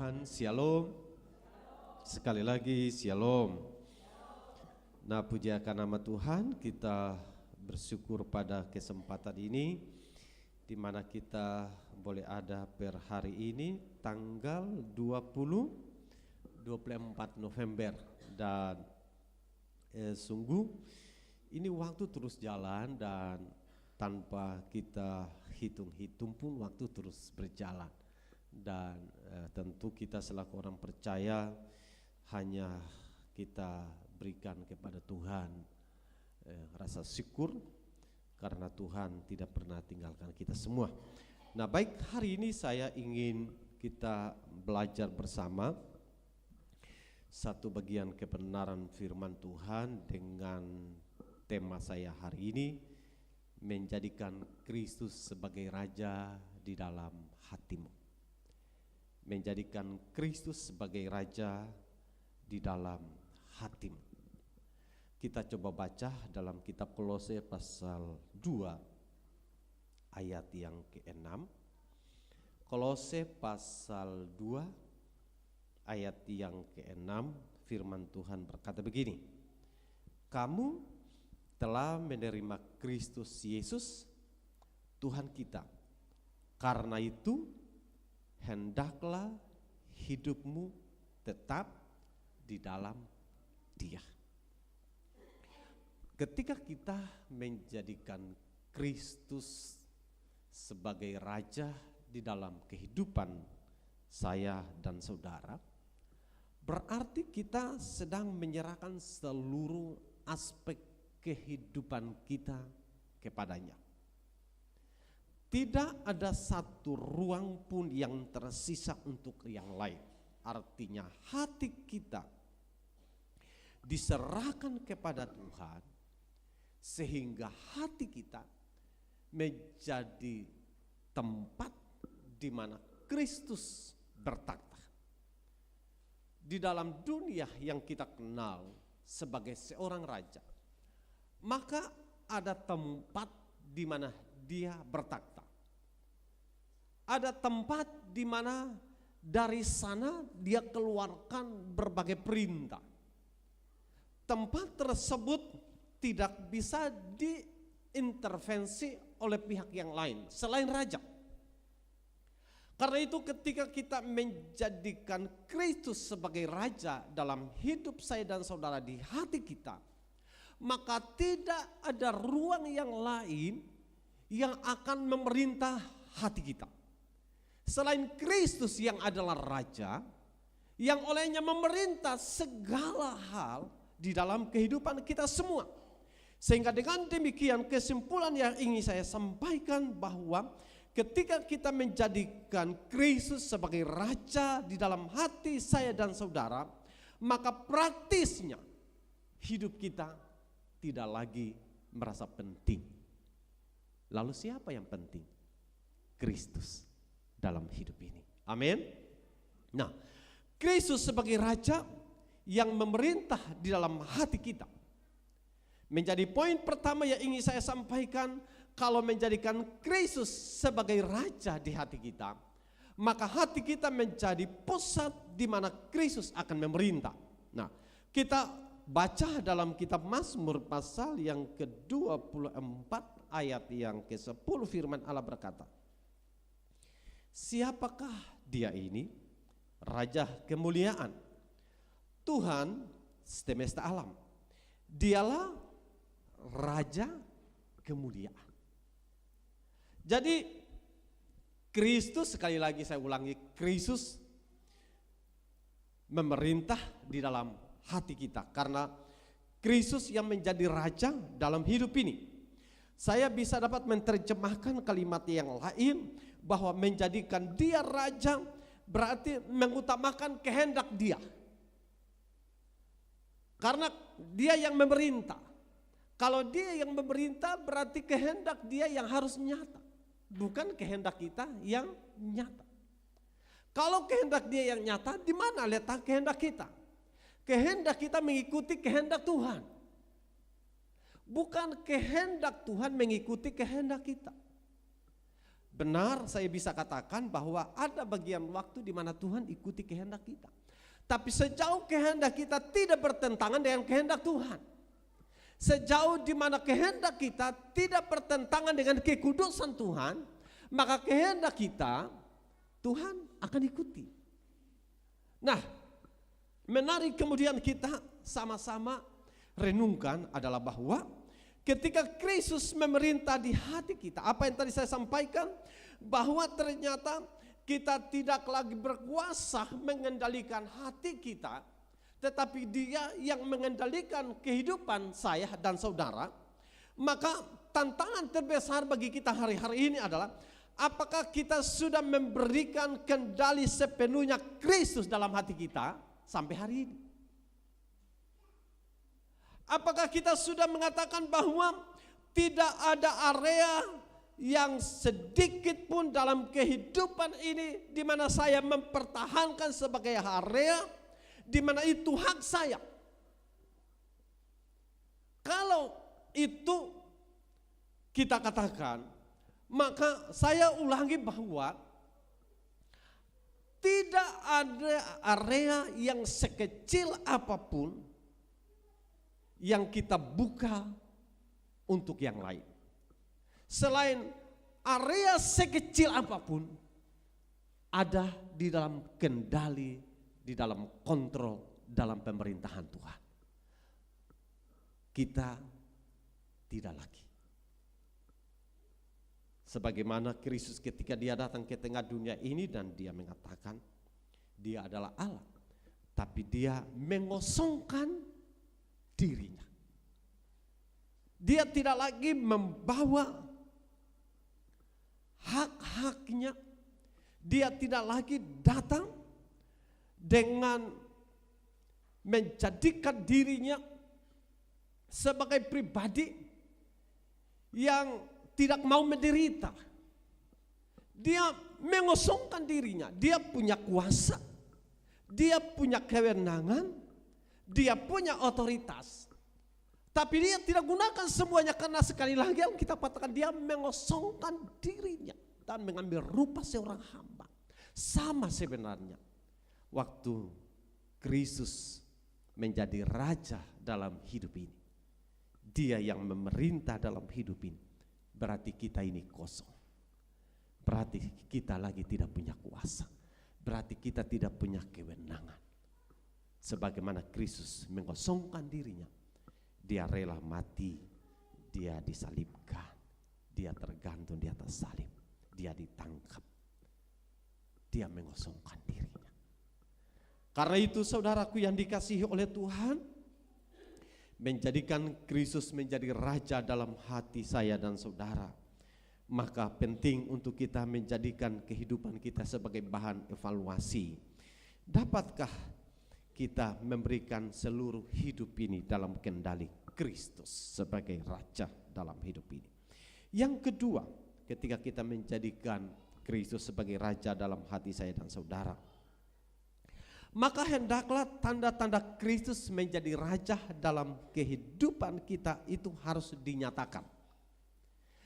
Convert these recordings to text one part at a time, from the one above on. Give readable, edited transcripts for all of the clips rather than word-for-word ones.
Tuhan, Shalom. Sekali lagi Shalom. Nah, puji akan nama Tuhan, kita bersyukur pada kesempatan ini di mana kita boleh ada per hari ini tanggal 24 November dan sungguh ini waktu terus jalan dan tanpa kita hitung-hitung pun waktu terus berjalan. Dan tentu kita selaku orang percaya hanya kita berikan kepada Tuhan rasa syukur karena Tuhan tidak pernah tinggalkan kita semua. Nah, baik, hari ini saya ingin kita belajar bersama satu bagian kebenaran firman Tuhan dengan tema saya hari ini, menjadikan Kristus sebagai Raja di dalam hatimu. Menjadikan Kristus sebagai Raja di dalam hatimu. Kita coba baca dalam kitab Kolose pasal 2 ayat yang ke-6. Kolose pasal 2 ayat yang ke-6, firman Tuhan berkata begini. Kamu telah menerima Kristus Yesus Tuhan kita. Karena itu hendaklah hidupmu tetap di dalam Dia. Ketika kita menjadikan Kristus sebagai Raja di dalam kehidupan saya dan saudara, berarti kita sedang menyerahkan seluruh aspek kehidupan kita kepadanya. Tidak ada satu ruang pun yang tersisa untuk yang lain. Artinya hati kita diserahkan kepada Tuhan sehingga hati kita menjadi tempat di mana Kristus bertakhta. Di dalam dunia yang kita kenal sebagai seorang raja, maka ada tempat di mana Dia bertakhta. Ada tempat di mana dari sana Dia keluarkan berbagai perintah. Tempat tersebut tidak bisa diintervensi oleh pihak yang lain selain raja. Karena itu ketika kita menjadikan Kristus sebagai Raja dalam hidup saya dan saudara di hati kita, maka tidak ada ruang yang lain yang akan memerintah hati kita selain Kristus yang adalah Raja, yang olehnya memerintah segala hal di dalam kehidupan kita semua. Sehingga dengan demikian kesimpulan yang ingin saya sampaikan bahwa ketika kita menjadikan Kristus sebagai Raja di dalam hati saya dan saudara, maka praktisnya hidup kita tidak lagi merasa penting. Lalu siapa yang penting? Kristus dalam hidup ini. Amin. Nah, Kristus sebagai Raja yang memerintah di dalam hati kita menjadi poin pertama yang ingin saya sampaikan. Kalau menjadikan Kristus sebagai Raja di hati kita, maka hati kita menjadi pusat di mana Kristus akan memerintah. Nah, kita baca dalam kitab Mazmur pasal yang ke-24 ayat yang ke-10, firman Allah berkata, siapakah Dia ini? Raja kemuliaan, Tuhan semesta alam. Dialah Raja kemuliaan. Jadi Kristus, sekali lagi saya ulangi, Kristus memerintah di dalam hati kita. Karena Kristus yang menjadi Raja dalam hidup ini. Saya bisa dapat menerjemahkan kalimat yang lain bahwa menjadikan Dia Raja berarti mengutamakan kehendak Dia. Karena Dia yang memerintah. Kalau Dia yang memerintah berarti kehendak Dia yang harus nyata, bukan kehendak kita yang nyata. Kalau kehendak Dia yang nyata, di mana letak kehendak kita? Kehendak kita mengikuti kehendak Tuhan. Bukan kehendak Tuhan mengikuti kehendak kita. Benar, saya bisa katakan bahwa ada bagian waktu di mana Tuhan ikuti kehendak kita. Tapi sejauh kehendak kita tidak bertentangan dengan kehendak Tuhan, sejauh di mana kehendak kita tidak bertentangan dengan kekudusan Tuhan, maka kehendak kita Tuhan akan ikuti. Nah, menarik kemudian kita sama-sama renungkan adalah bahwa ketika Kristus memerintah di hati kita, apa yang tadi saya sampaikan, bahwa ternyata kita tidak lagi berkuasa mengendalikan hati kita, tetapi Dia yang mengendalikan kehidupan saya dan saudara. Maka tantangan terbesar bagi kita hari-hari ini adalah, apakah kita sudah memberikan kendali sepenuhnya Kristus dalam hati kita sampai hari ini? Apakah kita sudah mengatakan bahwa tidak ada area yang sedikit pun dalam kehidupan ini di mana saya mempertahankan sebagai area di mana itu hak saya? Kalau itu kita katakan, maka saya ulangi bahwa tidak ada area yang sekecil apapun yang kita buka untuk yang lain. Selain area sekecil apapun ada di dalam kendali, di dalam kontrol, dalam pemerintahan Tuhan. Kita tidak lagi. Sebagaimana Kristus ketika Dia datang ke tengah dunia ini dan Dia mengatakan Dia adalah Allah, tapi Dia mengosongkan dirinya. Dia tidak lagi membawa hak-haknya. Dia tidak lagi datang dengan menjadikan dirinya sebagai pribadi yang tidak mau menderita. Dia mengosongkan dirinya. Dia punya kuasa, dia punya kewenangan, dia punya otoritas. Tapi Dia tidak gunakan semuanya, karena sekali lagi yang kita katakan, Dia mengosongkan dirinya dan mengambil rupa seorang hamba. Sama sebenarnya waktu Kristus menjadi raja dalam hidup ini. Dia yang memerintah dalam hidup ini. Berarti kita ini kosong. Berarti kita lagi tidak punya kuasa. Berarti kita tidak punya kewenangan. Sebagaimana Kristus mengosongkan dirinya, Dia rela mati, Dia disalibkan, Dia tergantung di atas salib, Dia ditangkap, Dia mengosongkan dirinya. Karena itu saudaraku yang dikasihi oleh Tuhan, menjadikan Kristus menjadi raja dalam hati saya dan saudara, maka penting untuk kita menjadikan kehidupan kita sebagai bahan evaluasi. Dapatkah kita memberikan seluruh hidup ini dalam kendali Kristus sebagai raja dalam hidup ini? Yang kedua, ketika kita menjadikan Kristus sebagai raja dalam hati saya dan saudara, maka hendaklah tanda-tanda Kristus menjadi raja dalam kehidupan kita itu harus dinyatakan.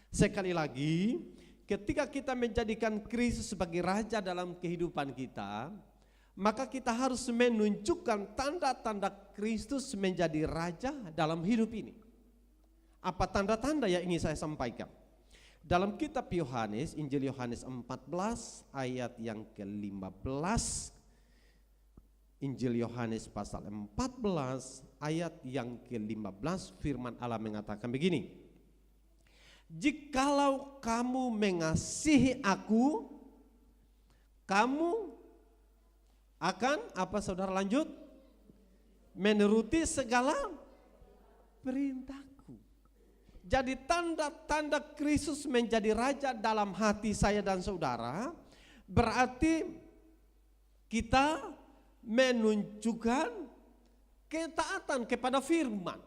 Sekali lagi, ketika kita menjadikan Kristus sebagai raja dalam kehidupan kita, maka kita harus menunjukkan tanda-tanda Kristus menjadi raja dalam hidup ini. Apa tanda-tanda yang ingin saya sampaikan? Dalam kitab Yohanes, Injil Yohanes 14 ayat yang ke-15, Injil Yohanes pasal 14 ayat yang ke-15, firman Allah mengatakan begini: jikalau kamu mengasihi aku, kamu akan apa saudara lanjut? Menuruti segala perintahku. Jadi tanda-tanda Kristus menjadi raja dalam hati saya dan saudara, berarti kita menunjukkan ketaatan kepada firman.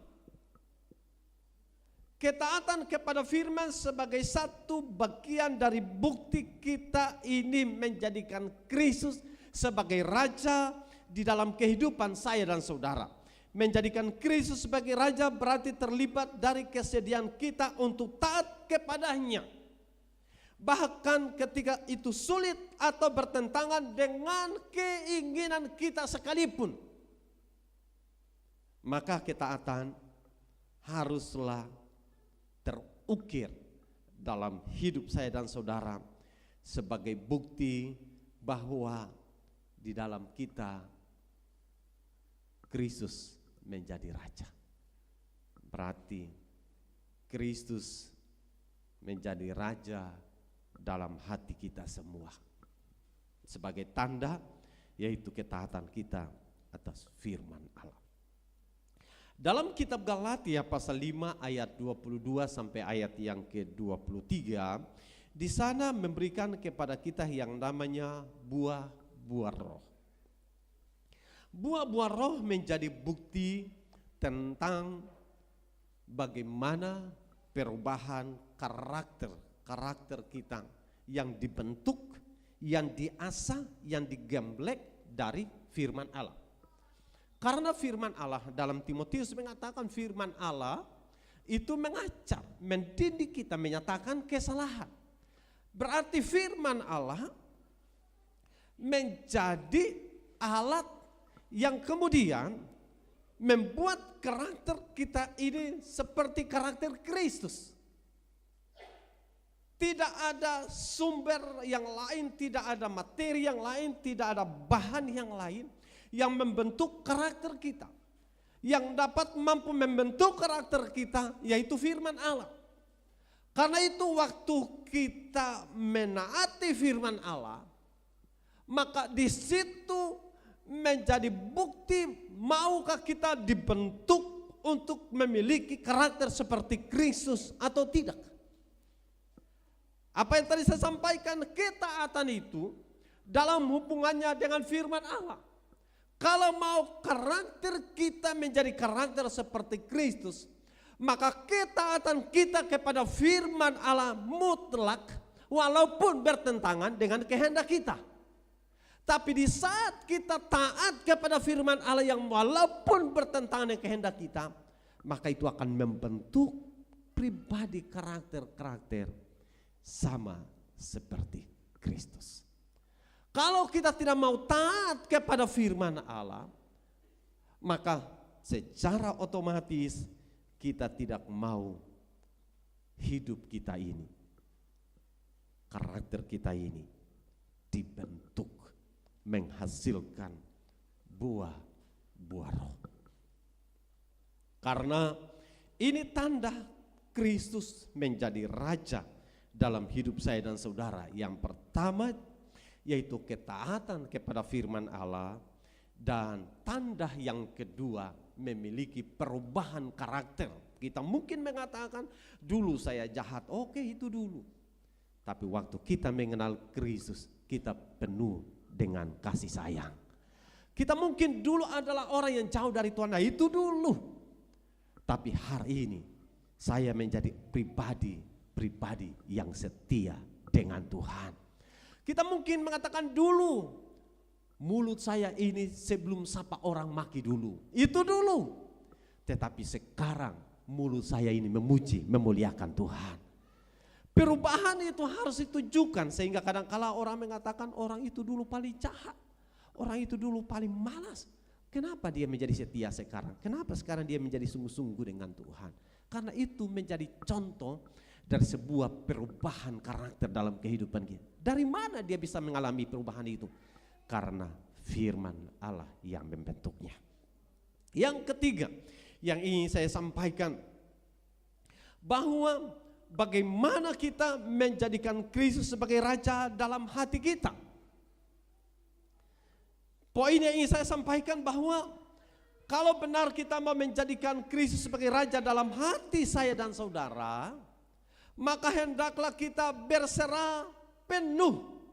Ketaatan kepada firman sebagai satu bagian dari bukti kita ini menjadikan Kristus sebagai raja di dalam kehidupan saya dan saudara. Menjadikan Kristus sebagai raja berarti terlibat dari kesediaan kita untuk taat kepadanya. bahkan ketika itu sulit atau bertentangan dengan keinginan kita sekalipun, maka ketaatan haruslah terukir dalam hidup saya dan saudara sebagai bukti bahwa di dalam kita Kristus menjadi raja. Berarti Kristus menjadi raja dalam hati kita semua. Sebagai tanda yaitu ketaatan kita atas firman Allah. Dalam kitab Galatia pasal 5 ayat 22 sampai ayat yang ke-23, di sana memberikan kepada kita yang namanya buah-buah roh. Buah-buah roh menjadi bukti tentang bagaimana perubahan karakter kita yang dibentuk, yang diasah, yang digembleng dari firman Allah. Karena firman Allah dalam Timotius mengatakan firman Allah itu mengajar, mendidik kita, menyatakan kesalahan. Berarti firman Allah menjadi alat yang kemudian membuat karakter kita ini seperti karakter Kristus. Tidak ada sumber yang lain, tidak ada materi yang lain, tidak ada bahan yang lain yang membentuk karakter kita. Yang dapat mampu membentuk karakter kita yaitu firman Allah. Karena itu waktu kita menaati firman Allah, maka di situ menjadi bukti maukah kita dibentuk untuk memiliki karakter seperti Kristus atau tidak. Apa yang tadi saya sampaikan, ketaatan itu dalam hubungannya dengan firman Allah. Kalau mau karakter kita menjadi karakter seperti Kristus, maka ketaatan kita kepada firman Allah mutlak walaupun bertentangan dengan kehendak kita. Tapi di saat kita taat kepada firman Allah yang walaupun bertentangan dengan kehendak kita, maka itu akan membentuk pribadi karakter-karakter sama seperti Kristus. Kalau kita tidak mau taat kepada firman Allah, maka secara otomatis kita tidak mau hidup kita ini, karakter kita ini dibentuk menghasilkan buah-buah roh. Karena ini tanda Kristus menjadi raja dalam hidup saya dan saudara. Yang pertama yaitu ketaatan kepada firman Allah, dan tanda yang kedua memiliki perubahan karakter. Kita mungkin mengatakan dulu saya jahat, oke itu dulu. Tapi waktu kita mengenal Kristus, kita penuh dengan kasih sayang. Kita mungkin dulu adalah orang yang jauh dari Tuhan, nah itu dulu. Tapi hari ini saya menjadi pribadi yang setia dengan Tuhan. Kita mungkin mengatakan dulu mulut saya ini sebelum sapa orang maki dulu, itu dulu. Tetapi sekarang mulut saya ini memuji, memuliakan Tuhan. Perubahan itu harus ditujukan, sehingga kadang-kala orang mengatakan orang itu dulu paling jahat, orang itu dulu paling malas. Kenapa dia menjadi setia sekarang? Kenapa sekarang dia menjadi sungguh-sungguh dengan Tuhan? Karena itu menjadi contoh dari sebuah perubahan karakter dalam kehidupan kita. Dari mana dia bisa mengalami perubahan itu? Karena firman Allah yang membentuknya. Yang ketiga yang ingin saya sampaikan, bahwa bagaimana kita menjadikan Kristus sebagai raja dalam hati kita. Poin yang ingin saya sampaikan bahwa kalau benar kita mau menjadikan Kristus sebagai raja dalam hati saya dan saudara, maka hendaklah kita berserah penuh.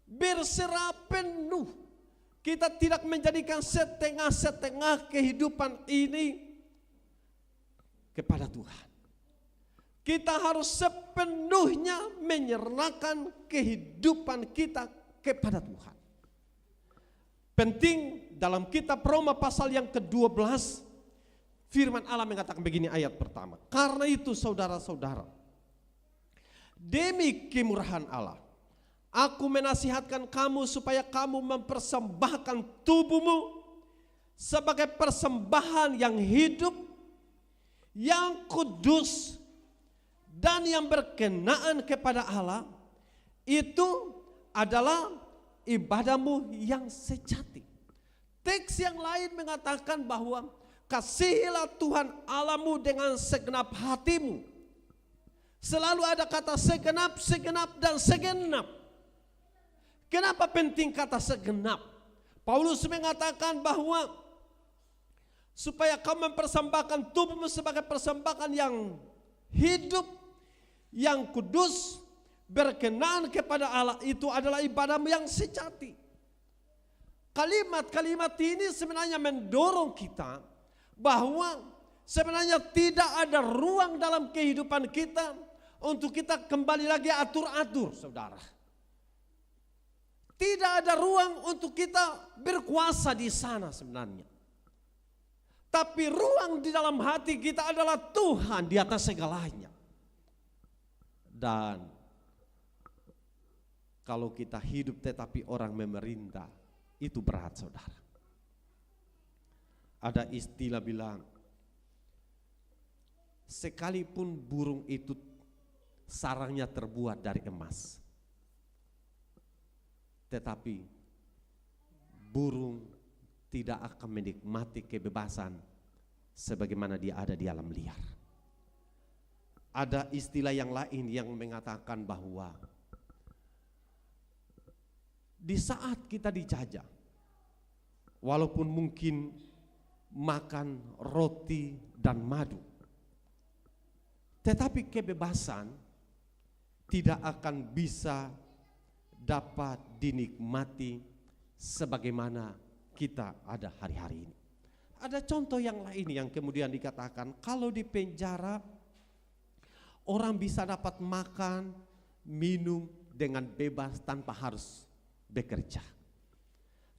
Berserah penuh. Kita tidak menjadikan setengah-setengah kehidupan ini kepada Tuhan. Kita harus sepenuhnya menyerahkan kehidupan kita kepada Tuhan. Penting dalam kitab Roma pasal yang ke-12, firman Allah mengatakan begini ayat pertama. Karena itu saudara-saudara, Demi kemurahan Allah, aku menasihatkan kamu supaya kamu mempersembahkan tubuhmu sebagai persembahan yang hidup, yang kudus, dan yang berkenaan kepada Allah. Itu adalah ibadahmu yang sejati. Teks yang lain mengatakan bahwa kasihilah Tuhan Allahmu dengan segenap hatimu. Selalu ada kata segenap, segenap, dan segenap. Kenapa penting kata segenap? Paulus mengatakan bahwa supaya kamu mempersembahkan tubuhmu sebagai persembahan yang hidup, yang kudus, berkenan kepada Allah, itu adalah ibadahmu yang sejati. Kalimat-kalimat ini sebenarnya mendorong kita bahwa sebenarnya tidak ada ruang dalam kehidupan kita untuk kita kembali lagi atur-atur, saudara. Tidak ada ruang untuk kita berkuasa di sana sebenarnya. Tapi ruang di dalam hati kita adalah Tuhan di atas segalanya. Dan kalau kita hidup tetapi orang memerintah, itu berat, saudara. Ada istilah bilang, sekalipun burung itu sarangnya terbuat dari emas, tetapi burung tidak akan menikmati kebebasan sebagaimana dia ada di alam liar. Ada istilah yang lain yang mengatakan bahwa di saat kita dijajah, walaupun mungkin makan roti dan madu, tetapi kebebasan tidak akan bisa dapat dinikmati sebagaimana kita ada hari-hari ini. Ada contoh yang lain yang kemudian dikatakan, kalau di penjara orang bisa dapat makan, minum dengan bebas tanpa harus bekerja.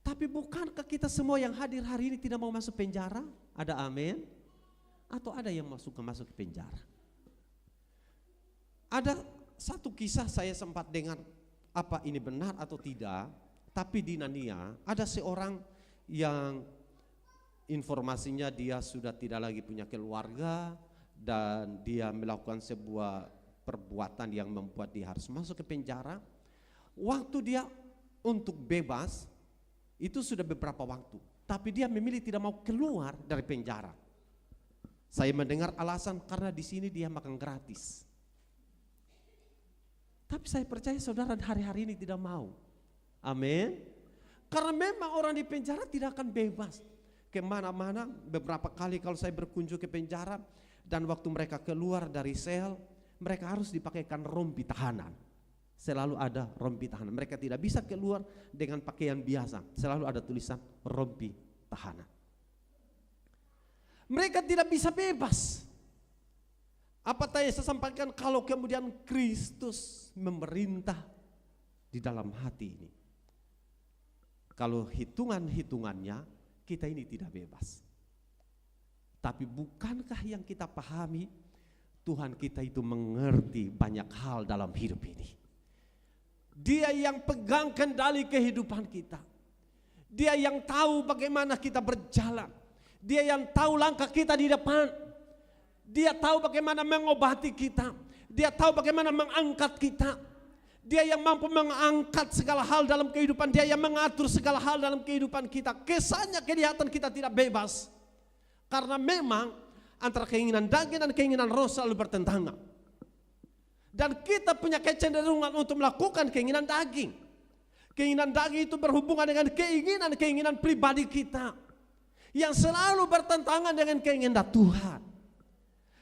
Tapi bukankah kita semua yang hadir hari ini tidak mau masuk penjara? Ada amin? Atau ada yang masuk ke penjara? Ada satu kisah saya sempat dengar, apa ini benar atau tidak, tapi di Narnia ada seorang yang informasinya dia sudah tidak lagi punya keluarga dan dia melakukan sebuah perbuatan yang membuat dia harus masuk ke penjara. Waktu dia untuk bebas itu sudah beberapa waktu, tapi dia memilih tidak mau keluar dari penjara. Saya mendengar alasan karena di sini dia makan gratis. Tapi saya percaya saudara hari-hari ini tidak mau. Amin. Karena memang orang di penjara tidak akan bebas kemana-mana. Beberapa kali kalau saya berkunjung ke penjara dan waktu mereka keluar dari sel, mereka harus dipakaikan rompi tahanan. Selalu ada rompi tahanan. Mereka tidak bisa keluar dengan pakaian biasa. Selalu ada tulisan rompi tahanan. Mereka tidak bisa bebas. Apa tadi saya sampaikan, kalau kemudian Kristus memerintah di dalam hati ini, kalau hitungan-hitungannya kita ini tidak bebas. Tapi bukankah yang kita pahami, Tuhan kita itu mengerti banyak hal dalam hidup ini. Dia yang pegang kendali kehidupan kita. Dia yang tahu bagaimana kita berjalan. Dia yang tahu langkah kita di depan. Dia tahu bagaimana mengobati kita. Dia tahu bagaimana mengangkat kita. Dia yang mampu mengangkat segala hal dalam kehidupan. Dia yang mengatur segala hal dalam kehidupan kita. Kesannya kelihatan kita tidak bebas. Karena memang antara keinginan daging dan keinginan roh selalu bertentangan. Dan kita punya kecenderungan untuk melakukan keinginan daging. Keinginan daging itu berhubungan dengan keinginan pribadi kita. Yang selalu bertentangan dengan keinginan Tuhan.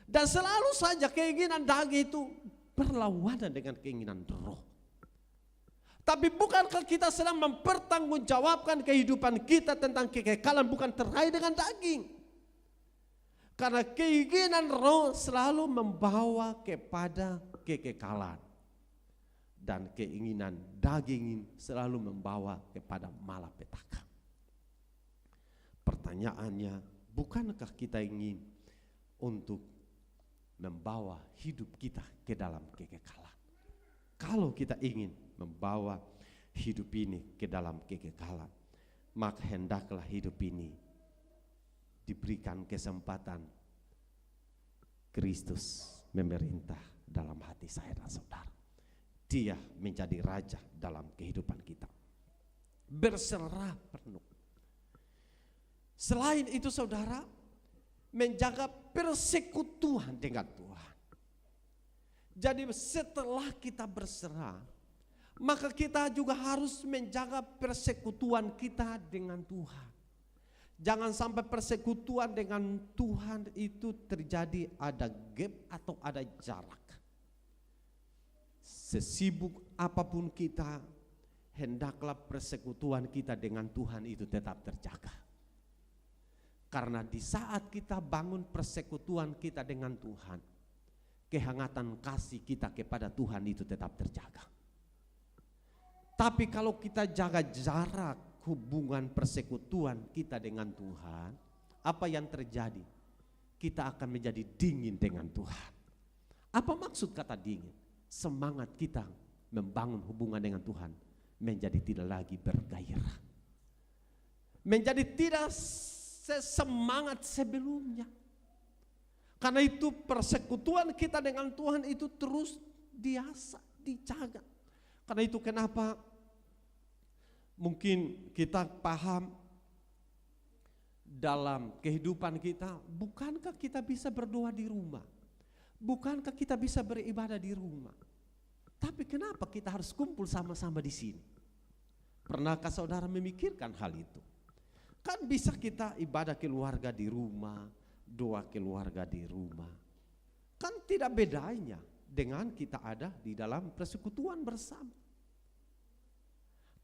Dan selalu saja keinginan daging itu berlawanan dengan keinginan roh. Tapi bukankah kita sedang mempertanggungjawabkan kehidupan kita tentang kekekalan bukan terkait dengan daging? Karena keinginan roh selalu membawa kepada kekekalan. Dan keinginan daging selalu membawa kepada malapetaka. Pertanyaannya, bukankah kita ingin untuk membawa hidup kita ke dalam kekekalan? Kalau kita ingin membawa hidup ini ke dalam kekekalan, maka hendaklah hidup ini diberikan kesempatan Kristus memerintah dalam hati saya dan saudara. Dia menjadi raja dalam kehidupan kita. Berserah penuh. Selain itu saudara, menjaga persekutuan dengan Tuhan. Jadi setelah kita berserah, maka kita juga harus menjaga persekutuan kita dengan Tuhan. Jangan sampai persekutuan dengan Tuhan itu terjadi ada gap atau ada jarak. Sesibuk apapun kita, hendaklah persekutuan kita dengan Tuhan itu tetap terjaga. Karena di saat kita bangun persekutuan kita dengan Tuhan, kehangatan kasih kita kepada Tuhan itu tetap terjaga. Tapi kalau kita jaga jarak hubungan persekutuan kita dengan Tuhan, apa yang terjadi? Kita akan menjadi dingin dengan Tuhan. Apa maksud kata dingin? Semangat kita membangun hubungan dengan Tuhan menjadi tidak lagi bergairah. Menjadi tidak sesemangat sebelumnya. Karena itu persekutuan kita dengan Tuhan itu terus dijaga. Karena itu kenapa mungkin kita paham dalam kehidupan kita, bukankah kita bisa berdoa di rumah? Bukankah kita bisa beribadah di rumah? Tapi kenapa kita harus kumpul sama-sama di sini? Pernahkah saudara memikirkan hal itu? Kan bisa kita ibadah keluarga di rumah, doa keluarga di rumah. Kan tidak bedanya dengan kita ada di dalam persekutuan bersama.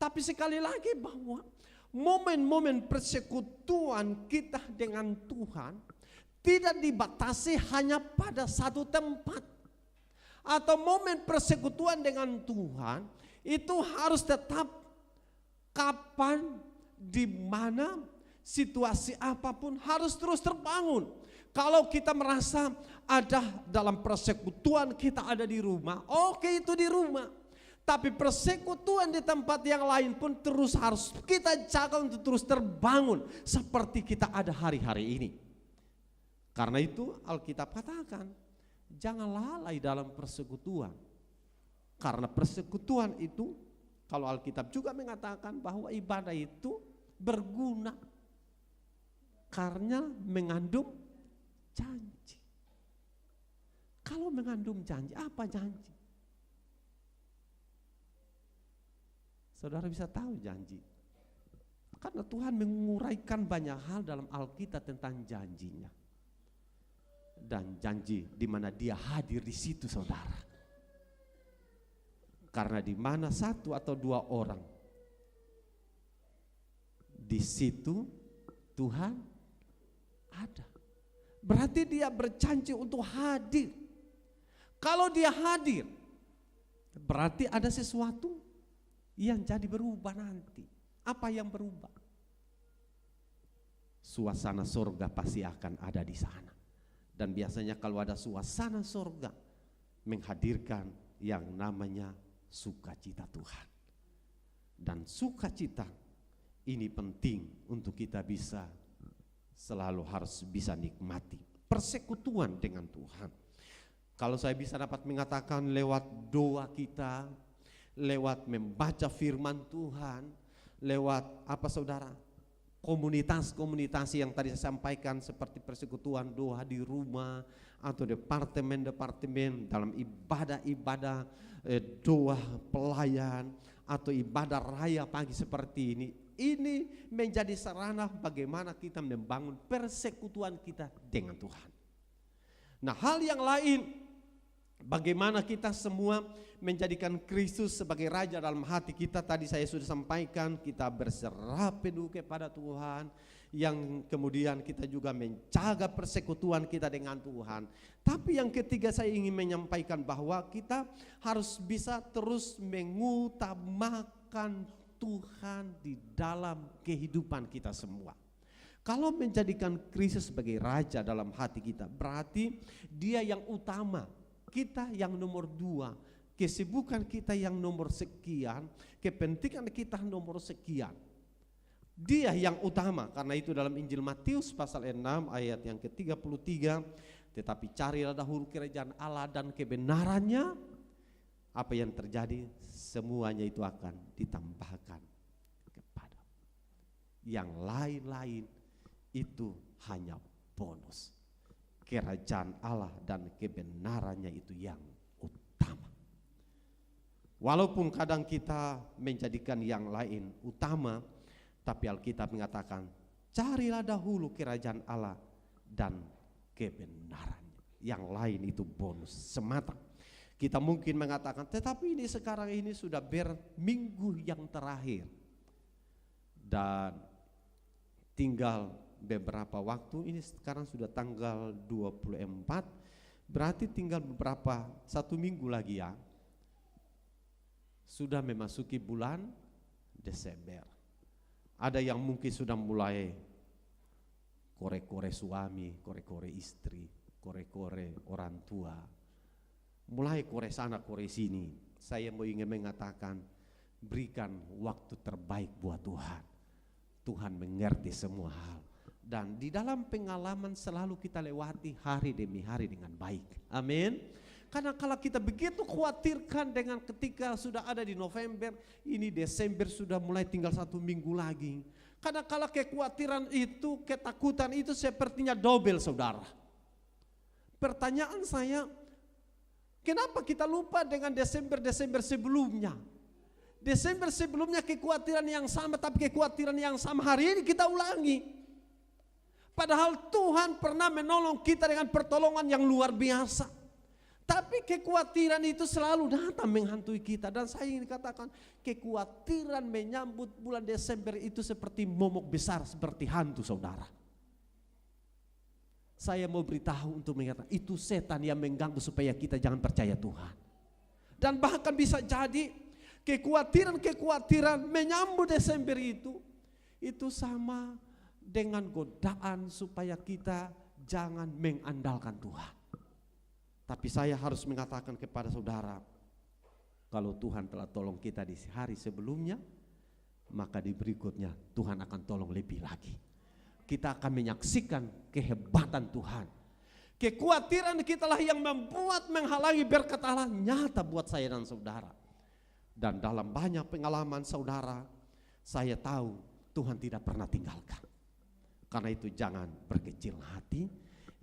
Tapi sekali lagi bahwa momen-momen persekutuan kita dengan Tuhan tidak dibatasi hanya pada satu tempat. Atau momen persekutuan dengan Tuhan itu harus tetap kapan, di mana, situasi apapun harus terus terbangun. Kalau kita merasa ada dalam persekutuan kita ada di rumah, oke, itu di rumah. Tapi persekutuan di tempat yang lain pun terus harus kita jaga untuk terus terbangun seperti kita ada hari-hari ini. Karena itu Alkitab katakan, jangan lalai dalam persekutuan. Karena persekutuan itu, kalau Alkitab juga mengatakan bahwa ibadah itu berguna karena mengandung janji. Kalau mengandung janji, apa janji? Saudara bisa tahu janji. Karena Tuhan menguraikan banyak hal dalam Alkitab tentang janjinya. Dan janji di mana Dia hadir di situ, saudara. Karena di mana satu atau dua orang, di situ Tuhan ada. Berarti Dia berjanji untuk hadir. Kalau Dia hadir, berarti ada sesuatu yang jadi berubah nanti. Apa yang berubah? Suasana surga pasti akan ada di sana. Dan biasanya kalau ada suasana surga, menghadirkan yang namanya sukacita Tuhan. Dan sukacita ini penting untuk kita bisa selalu harus bisa nikmati persekutuan dengan Tuhan. Kalau saya bisa dapat mengatakan lewat doa kita, lewat membaca firman Tuhan, lewat apa saudara? Komunitas-komunitas yang tadi saya sampaikan seperti persekutuan doa di rumah atau departemen-departemen dalam ibadah-ibadah doa pelayan atau ibadah raya pagi seperti ini menjadi sarana bagaimana kita membangun persekutuan kita dengan Tuhan. Nah, hal yang lain, bagaimana kita semua menjadikan Kristus sebagai Raja dalam hati kita. Tadi saya sudah sampaikan, kita berserah penuh kepada Tuhan, yang kemudian kita juga menjaga persekutuan kita dengan Tuhan. Tapi yang ketiga saya ingin menyampaikan bahwa kita harus bisa terus mengutamakan Tuhan di dalam kehidupan kita semua. Kalau menjadikan Kristus sebagai Raja dalam hati kita, berarti Dia yang utama, kita yang nomor dua. kesibukan kita yang nomor sekian, kepentingan kita nomor sekian. Dia yang utama. Karena itu dalam Injil Matius pasal 6 ayat yang ke-33, tetapi carilah dahulu kerajaan Allah dan kebenarannya, apa yang terjadi semuanya itu akan ditambahkan kepada. Yang lain-lain itu hanya bonus. Kerajaan Allah dan kebenarannya itu yang utama. Walaupun kadang kita menjadikan yang lain utama, tapi Alkitab mengatakan carilah dahulu kerajaan Allah dan kebenarannya. Yang lain itu bonus semata. Kita mungkin mengatakan, tetapi ini sekarang ini sudah berminggu yang terakhir dan tinggal beberapa waktu, ini sekarang sudah tanggal 24, berarti tinggal satu minggu lagi ya, sudah memasuki bulan Desember. Ada yang mungkin sudah mulai kore-kore suami, kore-kore istri, kore-kore orang tua, mulai kore sana kore sini. Saya mau ingin mengatakan, berikan waktu terbaik buat Tuhan. Tuhan mengerti semua hal. Dan di dalam pengalaman selalu kita lewati hari demi hari dengan baik. Amin. Karena kalau kita begitu khawatirkan dengan ketika sudah ada di November, ini Desember sudah mulai tinggal 1 minggu lagi. Karena kalau kekhawatiran itu, ketakutan itu sepertinya double, saudara. Pertanyaan saya, kenapa kita lupa dengan Desember sebelumnya? Desember sebelumnya kekhawatiran yang sama, tapi kekhawatiran yang sama hari ini kita ulangi. Padahal Tuhan pernah menolong kita dengan pertolongan yang luar biasa. Tapi kekhawatiran itu selalu datang menghantui kita. Dan saya ingin katakan, kekhawatiran menyambut bulan Desember itu seperti momok besar, seperti hantu, saudara. Saya mau beritahu untuk mengatakan, itu setan yang mengganggu supaya kita jangan percaya Tuhan. Dan bahkan bisa jadi kekhawatiran menyambut Desember itu sama dengan godaan supaya kita jangan mengandalkan Tuhan. Tapi saya harus mengatakan kepada saudara, kalau Tuhan telah tolong kita di hari sebelumnya, maka di berikutnya Tuhan akan tolong lebih lagi. Kita akan menyaksikan kehebatan Tuhan. Kekhawatiran kita lah yang membuat menghalangi berkat Allah nyata buat saya dan saudara. Dan dalam banyak pengalaman saudara, saya tahu Tuhan tidak pernah tinggalkan. Karena itu jangan berkecil hati,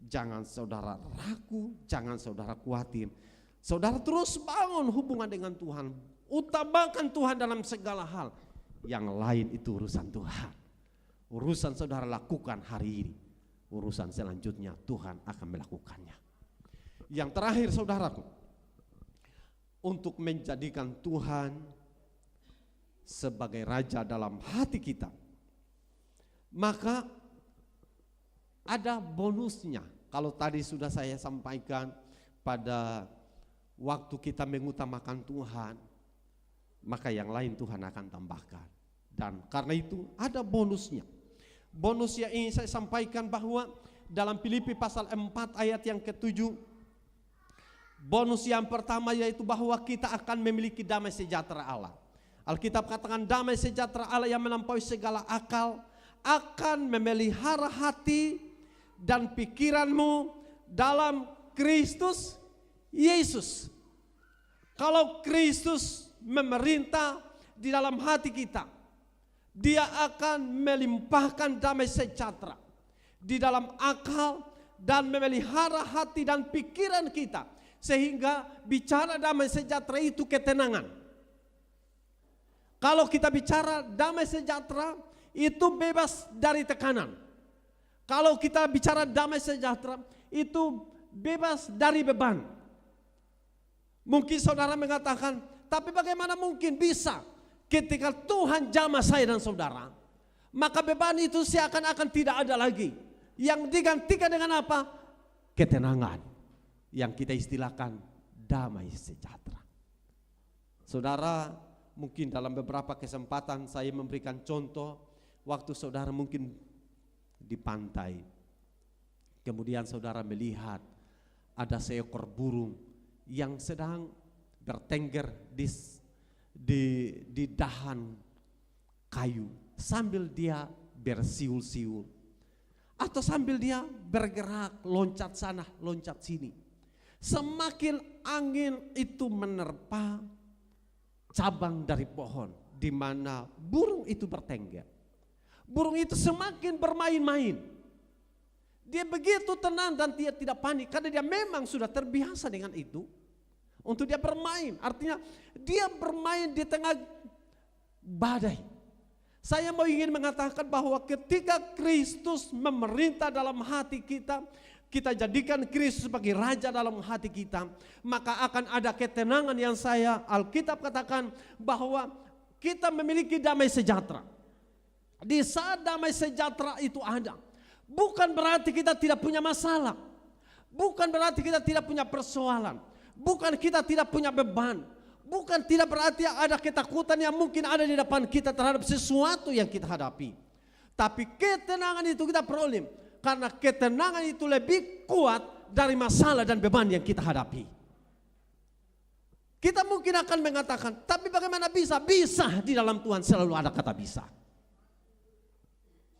jangan saudara ragu, jangan saudara khawatir. Saudara terus bangun hubungan dengan Tuhan, utamakan Tuhan dalam segala hal. Yang lain itu urusan Tuhan. Urusan saudara lakukan hari ini, urusan selanjutnya Tuhan akan melakukannya. Yang terakhir saudaraku, untuk menjadikan Tuhan sebagai Raja dalam hati kita, maka ada bonusnya. Kalau tadi sudah saya sampaikan pada waktu kita mengutamakan Tuhan, maka yang lain Tuhan akan tambahkan. Dan karena itu ada bonusnya. Bonus yang ingin saya sampaikan bahwa dalam Filipi pasal 4 ayat yang ke-7, bonus yang pertama yaitu bahwa kita akan memiliki damai sejahtera Allah. Alkitab katakan damai sejahtera Allah yang melampaui segala akal akan memelihara hati dan pikiranmu dalam Kristus Yesus. Kalau Kristus memerintah di dalam hati kita, Dia akan melimpahkan damai sejahtera di dalam akal dan memelihara hati dan pikiran kita, sehingga bicara damai sejahtera itu ketenangan. Kalau kita bicara damai sejahtera itu bebas dari tekanan. Kalau kita bicara damai sejahtera itu bebas dari beban. Mungkin saudara mengatakan, tapi bagaimana mungkin bisa ketika Tuhan jamah saya dan saudara, maka beban itu seakan-akan tidak ada lagi. Yang digantikan dengan apa? Ketenangan. Yang kita istilahkan damai sejahtera. Saudara, mungkin dalam beberapa kesempatan saya memberikan contoh, waktu saudara mungkin di pantai, kemudian saudara melihat ada seekor burung yang sedang bertengger di dahan kayu sambil dia bersiul-siul, atau sambil dia bergerak loncat sana loncat sini. Semakin angin itu menerpa cabang dari pohon di mana burung itu bertengger, burung itu semakin bermain-main. Dia begitu tenang dan dia tidak panik karena dia memang sudah terbiasa dengan itu. Untuk dia bermain, artinya dia bermain di tengah badai. Saya mau ingin mengatakan bahwa ketika Kristus memerintah dalam hati kita, kita jadikan Kristus sebagai Raja dalam hati kita, maka akan ada ketenangan yang Alkitab katakan bahwa kita memiliki damai sejahtera. Di saat damai sejahtera itu ada, bukan berarti kita tidak punya masalah, bukan berarti kita tidak punya persoalan, bukan kita tidak punya beban, bukan tidak berarti ada ketakutan yang mungkin ada di depan kita terhadap sesuatu yang kita hadapi. Tapi ketenangan itu kita peroleh karena ketenangan itu lebih kuat dari masalah dan beban yang kita hadapi. Kita mungkin akan mengatakan, tapi bagaimana bisa? Bisa, di dalam Tuhan selalu ada kata bisa.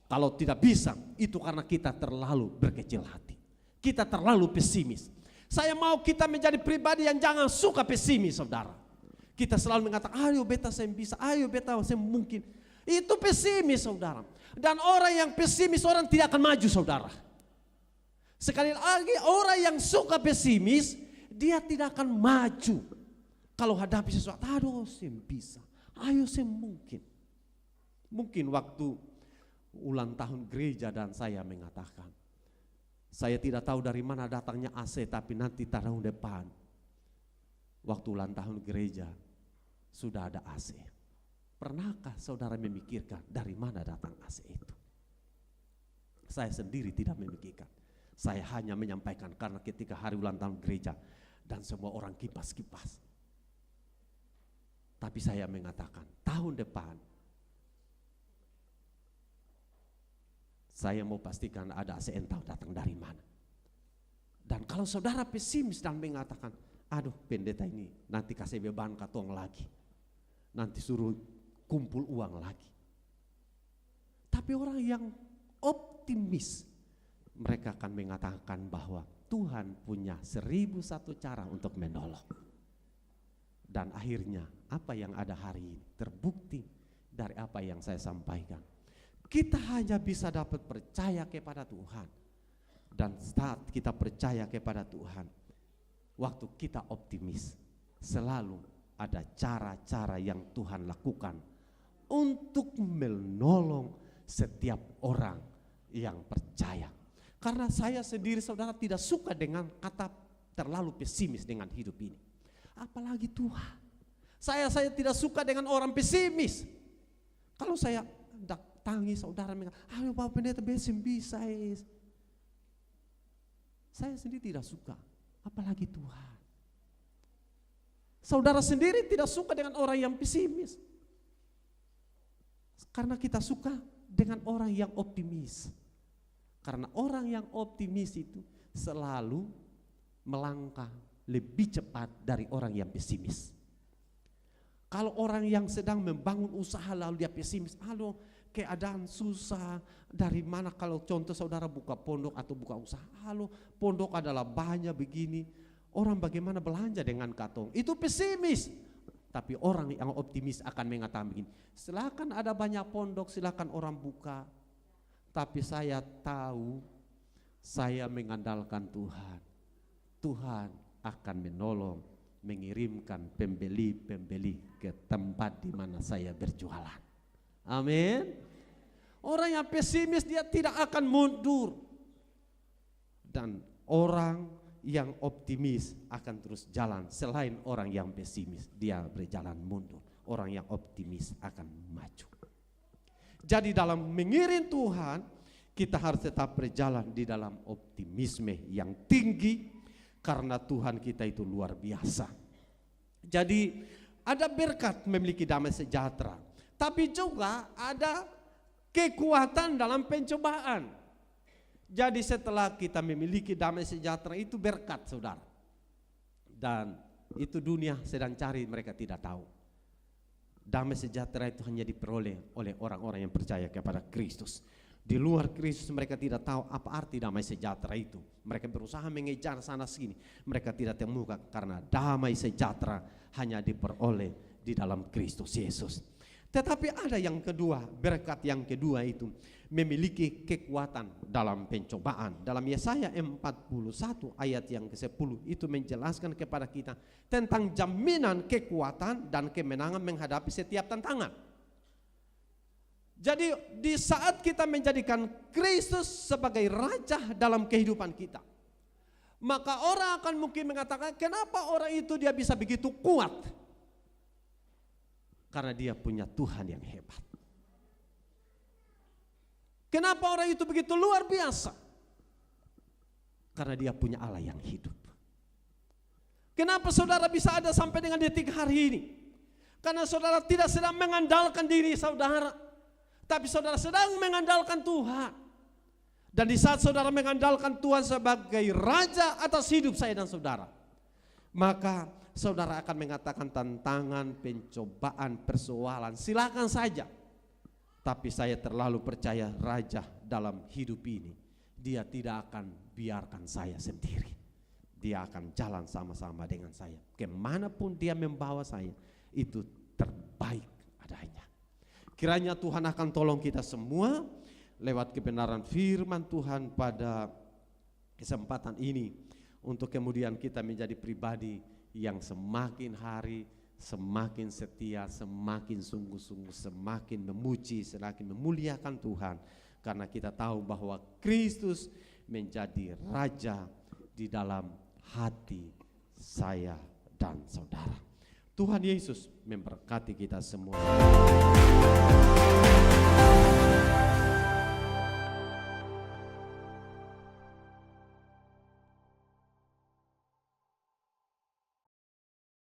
Kalau tidak bisa, itu karena kita terlalu berkecil hati. Kita terlalu pesimis. Saya mau kita menjadi pribadi yang jangan suka pesimis, saudara. Kita selalu mengatakan, ayo beta saya bisa, ayo beta saya mungkin. Itu pesimis, saudara. Dan orang yang pesimis, orang tidak akan maju, saudara. Sekali lagi, orang yang suka pesimis, dia tidak akan maju. Kalau hadapi sesuatu, aduh saya bisa, ayo saya mungkin. Mungkin waktu ulang tahun gereja dan saya mengatakan, saya tidak tahu dari mana datangnya AC, tapi nanti tahun depan, waktu ulang tahun gereja, sudah ada AC. Pernahkah saudara memikirkan dari mana datang AC itu? Saya sendiri tidak memikirkan. Saya hanya menyampaikan karena ketika hari ulang tahun gereja dan semua orang kipas-kipas. Tapi saya mengatakan tahun depan saya mau pastikan ada AC, entah datang dari mana. Dan kalau saudara pesimis dan mengatakan, aduh pendeta ini nanti kasih beban katong lagi, nanti suruh kumpul uang lagi. Tapi orang yang optimis, mereka akan mengatakan bahwa Tuhan punya 1001 cara untuk menolong. Dan akhirnya apa yang ada hari ini terbukti dari apa yang saya sampaikan. Kita hanya bisa dapat percaya kepada Tuhan. Dan saat kita percaya kepada Tuhan, waktu kita optimis, selalu ada cara-cara yang Tuhan lakukan untuk menolong setiap orang yang percaya. Karena saya sendiri, saudara, tidak suka dengan kata terlalu pesimis dengan hidup ini. Apalagi Tuhan. Saya tidak suka dengan orang pesimis. Kalau saya datangi saudara mengatakan, ayo Bapak Pendeta besim bisa. Saya sendiri tidak suka, apalagi Tuhan. Saudara sendiri tidak suka dengan orang yang pesimis. Karena kita suka dengan orang yang optimis. Karena orang yang optimis itu selalu melangkah lebih cepat dari orang yang pesimis. Kalau orang yang sedang membangun usaha lalu dia pesimis, aduh keadaan susah, dari mana kalau contoh saudara buka pondok atau buka usaha, halo pondok adalah banyak begini, orang bagaimana belanja dengan katong, itu pesimis. Tapi orang yang optimis akan mengatakan begini, silakan ada banyak pondok, silakan orang buka, tapi saya tahu saya mengandalkan Tuhan. Tuhan akan menolong, mengirimkan pembeli-pembeli ke tempat di mana saya berjualan. Amin. Orang yang pesimis dia tidak akan mundur. Dan orang yang optimis akan terus jalan. Selain orang yang pesimis, dia berjalan mundur. Orang yang optimis akan maju. Jadi dalam mengiring Tuhan, kita harus tetap berjalan di dalam optimisme yang tinggi. Karena Tuhan kita itu luar biasa. Jadi ada berkat memiliki damai sejahtera. Tapi juga ada kekuatan dalam pencobaan. Jadi setelah kita memiliki damai sejahtera itu berkat, saudara. Dan Itu dunia sedang cari, mereka tidak tahu. Damai sejahtera itu hanya diperoleh oleh orang-orang yang percaya kepada Kristus. Di luar Kristus mereka tidak tahu apa arti damai sejahtera itu. Mereka berusaha mengejar sana sini, mereka tidak temukan, karena damai sejahtera hanya diperoleh di dalam Kristus Yesus. Tetapi ada yang kedua, berkat yang kedua itu memiliki kekuatan dalam pencobaan. Dalam Yesaya 41 ayat yang ke-10 itu menjelaskan kepada kita tentang jaminan kekuatan dan kemenangan menghadapi setiap tantangan. Jadi di saat kita menjadikan Kristus sebagai raja dalam kehidupan kita, maka orang akan mungkin mengatakan, kenapa orang itu dia bisa begitu kuat? Karena dia punya Tuhan yang hebat. Kenapa orang itu begitu luar biasa? Karena dia punya Allah yang hidup. Kenapa saudara bisa ada sampai dengan detik hari ini? Karena saudara tidak sedang mengandalkan diri saudara, tapi saudara sedang mengandalkan Tuhan. Dan di saat saudara mengandalkan Tuhan sebagai raja atas hidup saya dan saudara, maka saudara akan mengatakan tantangan, pencobaan, persoalan, silakan saja. Tapi saya terlalu percaya raja dalam hidup ini, dia tidak akan biarkan saya sendiri. Dia akan jalan sama-sama dengan saya. Kemanapun dia membawa saya, itu terbaik adanya. Kiranya Tuhan akan tolong kita semua lewat kebenaran firman Tuhan pada kesempatan ini, untuk kemudian kita menjadi pribadi yang semakin hari semakin setia, semakin sungguh-sungguh, semakin memuji, semakin memuliakan Tuhan, karena kita tahu bahwa Kristus menjadi raja di dalam hati saya dan saudara. Tuhan Yesus memberkati kita semua.